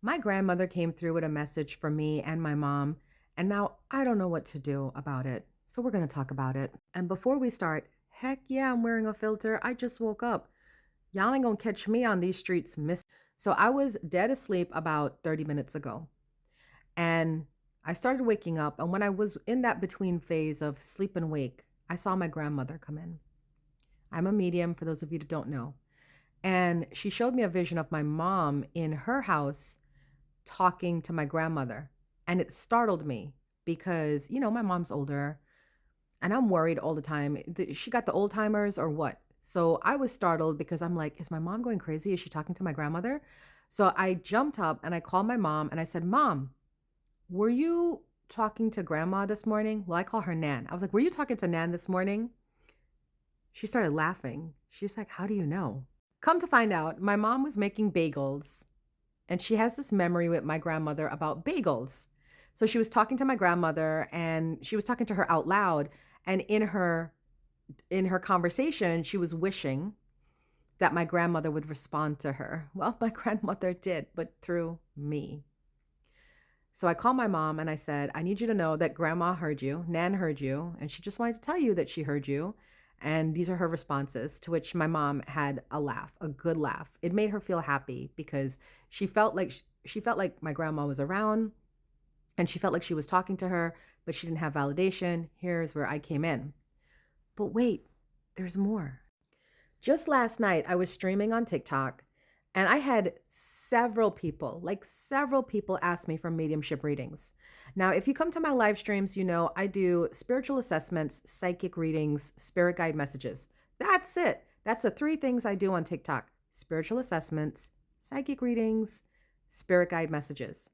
My grandmother came through with a message for me and my mom, and now I don't know what to do about it. So we're going to talk about it. And before we start, heck yeah, I'm wearing a filter. I just woke up. Y'all ain't going to catch me on these streets, miss. So I was dead asleep about 30 minutes ago. And I started waking up. And when I was in that between phase of sleep and wake, I saw my grandmother come in. I'm a medium, for those of you that don't know. And she showed me a vision of my mom in her house talking to my grandmother. And it startled me because, my mom's older and I'm worried all the time. She got the old timers or what? So I was startled because I'm like, is my mom going crazy? Is she talking to my grandmother? So I jumped up and I called my mom and I said, Mom, were you talking to grandma this morning? Well, I call her Nan. I was like, were you talking to Nan this morning? She started laughing. She's like, how do you know? Come to find out, my mom was making bagels and she has this memory with my grandmother about bagels. So she was talking to my grandmother and she was talking to her out loud. And in her conversation, she was wishing that my grandmother would respond to her. Well, my grandmother did, but through me. So I called my mom and I said, I need you to know that grandma heard you, Nan heard you, and she just wanted to tell you that she heard you. And these are her responses, to which my mom had a laugh, a good laugh. It made her feel happy because she felt like my grandma was around and she felt like she was talking to her, but she didn't have validation. Here's where I came in. But wait, there's more. Just last night, I was streaming on TikTok and I had several people ask me for mediumship readings. Now, if you come to my live streams, I do spiritual assessments, psychic readings, spirit guide messages. That's it. That's the three things I do on TikTok: spiritual assessments, psychic readings, spirit guide messages.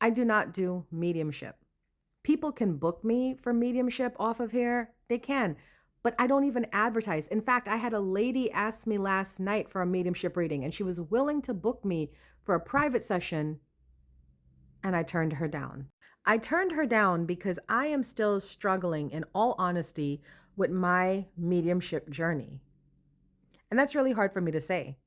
I do not do mediumship. People can book me for mediumship off of here. They can, but I don't even advertise. In fact, I had a lady ask me last night for a mediumship reading and she was willing to book me for a private session and I turned her down. I turned her down because I am still struggling, in all honesty, with my mediumship journey. And that's really hard for me to say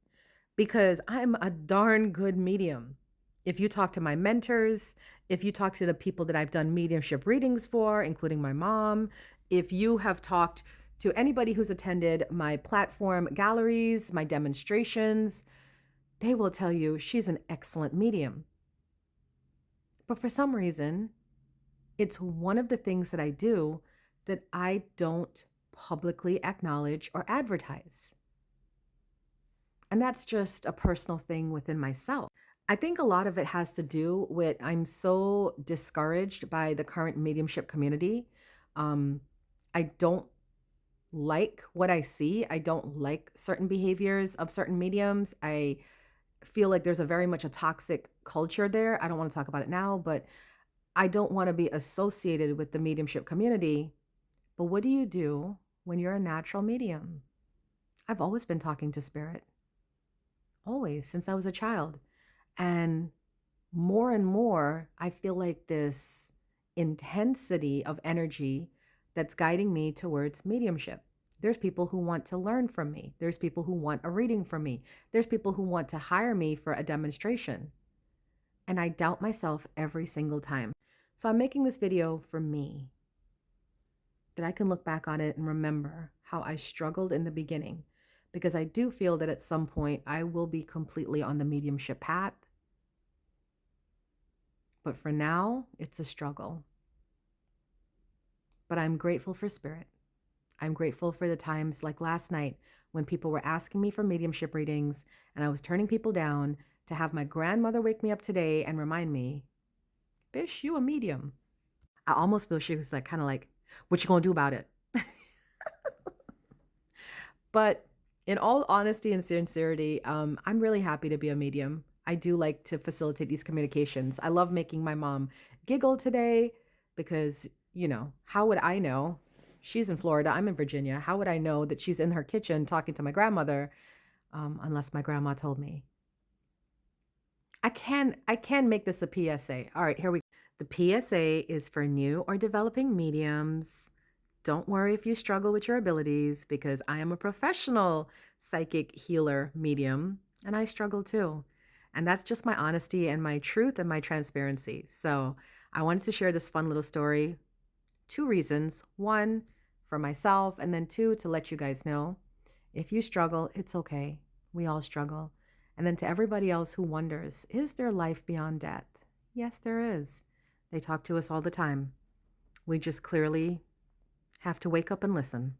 because I'm a darn good medium. If you talk to my mentors, if you talk to the people that I've done mediumship readings for, including my mom, if you have talked to anybody who's attended my platform galleries, my demonstrations, they will tell you she's an excellent medium. But for some reason, it's one of the things that I do that I don't publicly acknowledge or advertise. And that's just a personal thing within myself. I think a lot of it has to do with I'm so discouraged by the current mediumship community. I don't like what I see. I don't like certain behaviors of certain mediums. I feel like there's a very much a toxic culture there. I don't want to talk about it now, but I don't want to be associated with the mediumship community. But what do you do when you're a natural medium? I've always been talking to spirit, always, since I was a child. And more, I feel like this intensity of energy that's guiding me towards mediumship. There's people who want to learn from me. There's people who want a reading from me. There's people who want to hire me for a demonstration. And I doubt myself every single time. So I'm making this video for me, that I can look back on it and remember how I struggled in the beginning, because I do feel that at some point I will be completely on the mediumship path. But for now, it's a struggle. But I'm grateful for spirit. I'm grateful for the times like last night when people were asking me for mediumship readings and I was turning people down, to have my grandmother wake me up today and remind me, Bish, you a medium. I almost feel she was like, kind of like, what you gonna do about it? But in all honesty and sincerity, I'm really happy to be a medium. I do like to facilitate these communications. I love making my mom giggle today because, how would I know? She's in Florida, I'm in Virginia. How would I know that she's in her kitchen talking to my grandmother unless my grandma told me? I can make this a PSA. All right, here we go. The PSA is for new or developing mediums. Don't worry if you struggle with your abilities, because I am a professional psychic healer medium and I struggle too. And that's just my honesty and my truth and my transparency. So I wanted to share this fun little story. Two reasons. One, for myself, and then two, to let you guys know if you struggle, it's okay. We all struggle. And then to everybody else who wonders, is there life beyond death? Yes, there is. They talk to us all the time. We just clearly have to wake up and listen.